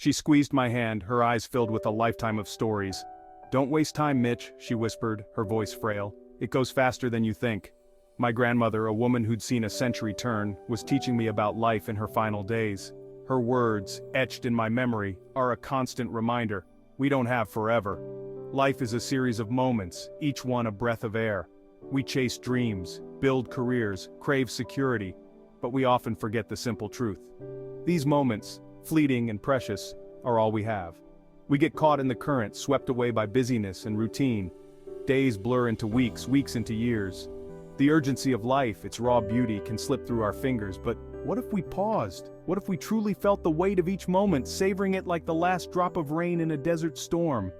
She squeezed my hand, her eyes filled with a lifetime of stories. "Don't waste time, Mitch," she whispered, her voice frail. "It goes faster than you think." My grandmother, a woman who'd seen a century turn, was teaching me about life in her final days. Her words, etched in my memory, are a constant reminder: we don't have forever. Life is a series of moments, each one a breath of air. We chase dreams, build careers, crave security, but we often forget the simple truth. These moments, fleeting and precious, are all we have. We get caught in the current, swept away by busyness and routine. Days blur into weeks, weeks into years. The urgency of life, its raw beauty, can slip through our fingers, but what if we paused? What if we truly felt the weight of each moment, savoring it like the last drop of rain in a desert storm?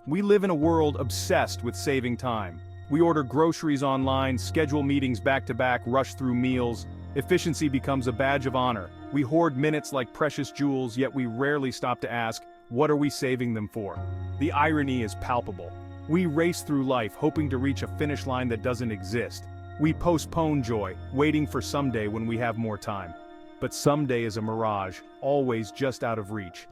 We live in a world obsessed with saving time. We order groceries online, schedule meetings back-to-back, rush through meals. Efficiency becomes a badge of honor. We hoard minutes like precious jewels, yet we rarely stop to ask, what are we saving them for? The irony is palpable. We race through life hoping to reach a finish line that doesn't exist. We postpone joy, waiting for someday when we have more time. But someday is a mirage, always just out of reach.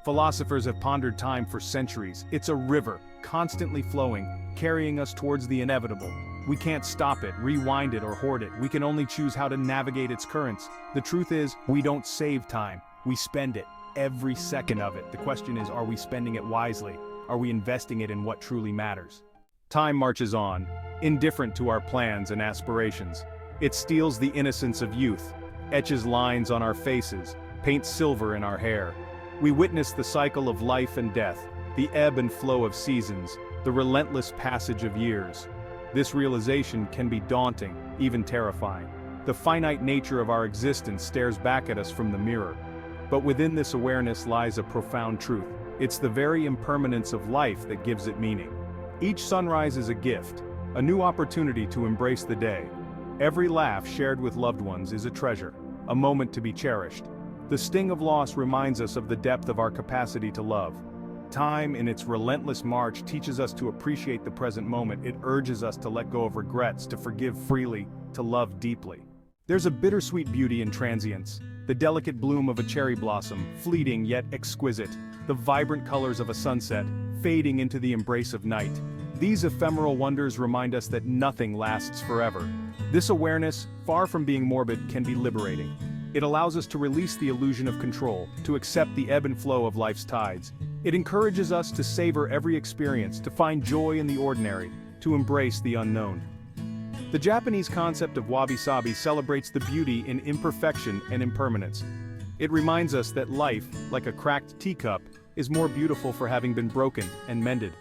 Philosophers have pondered time for centuries. It's a river, constantly flowing, carrying us towards the inevitable. We can't stop it, rewind it, or hoard it. We can only choose how to navigate its currents. The truth is, we don't save time. We spend it, every second of it. The question is, are we spending it wisely? Are we investing it in what truly matters? Time marches on, indifferent to our plans and aspirations. It steals the innocence of youth, etches lines on our faces, paints silver in our hair. We witness the cycle of life and death, the ebb and flow of seasons, the relentless passage of years. This realization can be daunting, even terrifying. The finite nature of our existence stares back at us from the mirror. But within this awareness lies a profound truth. It's the very impermanence of life that gives it meaning. Each sunrise is a gift, a new opportunity to embrace the day. Every laugh shared with loved ones is a treasure, a moment to be cherished. The sting of loss reminds us of the depth of our capacity to love. Time, in its relentless march, teaches us to appreciate the present moment. It urges us to let go of regrets, to forgive freely, to love deeply. There's a bittersweet beauty in transience. The delicate bloom of a cherry blossom, fleeting yet exquisite. The vibrant colors of a sunset, fading into the embrace of night. These ephemeral wonders remind us that nothing lasts forever. This awareness, far from being morbid, can be liberating. It allows us to release the illusion of control, to accept the ebb and flow of life's tides. It encourages us to savor every experience, to find joy in the ordinary, to embrace the unknown. The Japanese concept of wabi-sabi celebrates the beauty in imperfection and impermanence. It reminds us that life, like a cracked teacup, is more beautiful for having been broken and mended.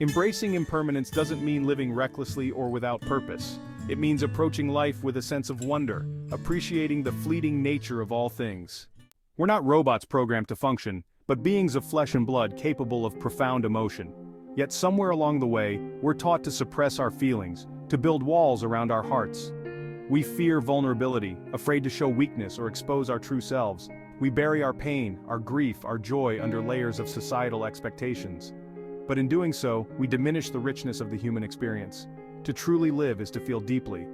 Embracing impermanence doesn't mean living recklessly or without purpose. It means approaching life with a sense of wonder, appreciating the fleeting nature of all things. We're not robots programmed to function, but beings of flesh and blood capable of profound emotion. Yet somewhere along the way, we're taught to suppress our feelings, to build walls around our hearts. We fear vulnerability, afraid to show weakness or expose our true selves. We bury our pain, our grief, our joy under layers of societal expectations. But in doing so, we diminish the richness of the human experience. To truly live is to feel deeply,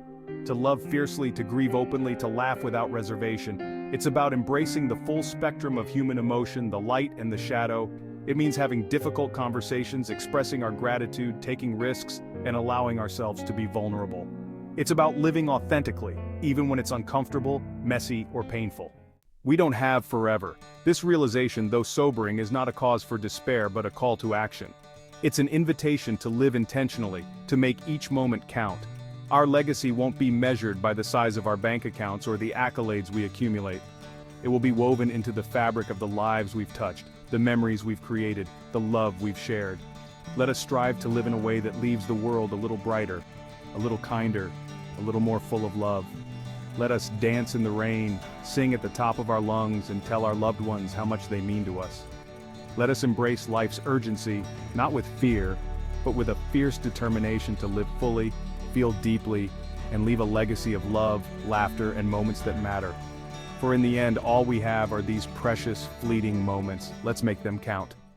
to love fiercely, to grieve openly, to laugh without reservation. It's about embracing the full spectrum of human emotion, the light and the shadow. It means having difficult conversations, expressing our gratitude, taking risks, and allowing ourselves to be vulnerable. It's about living authentically, even when it's uncomfortable, messy, or painful. We don't have forever. This realization, though sobering, is not a cause for despair but a call to action. It's an invitation to live intentionally, to make each moment count. Our legacy won't be measured by the size of our bank accounts or the accolades we accumulate. It will be woven into the fabric of the lives we've touched, the memories we've created, the love we've shared. Let us strive to live in a way that leaves the world a little brighter, a little kinder, a little more full of love. Let us dance in the rain, sing at the top of our lungs, and tell our loved ones how much they mean to us. Let us embrace life's urgency, not with fear, but with a fierce determination to live fully, feel deeply, and leave a legacy of love, laughter, and moments that matter. For in the end, all we have are these precious, fleeting moments. Let's make them count.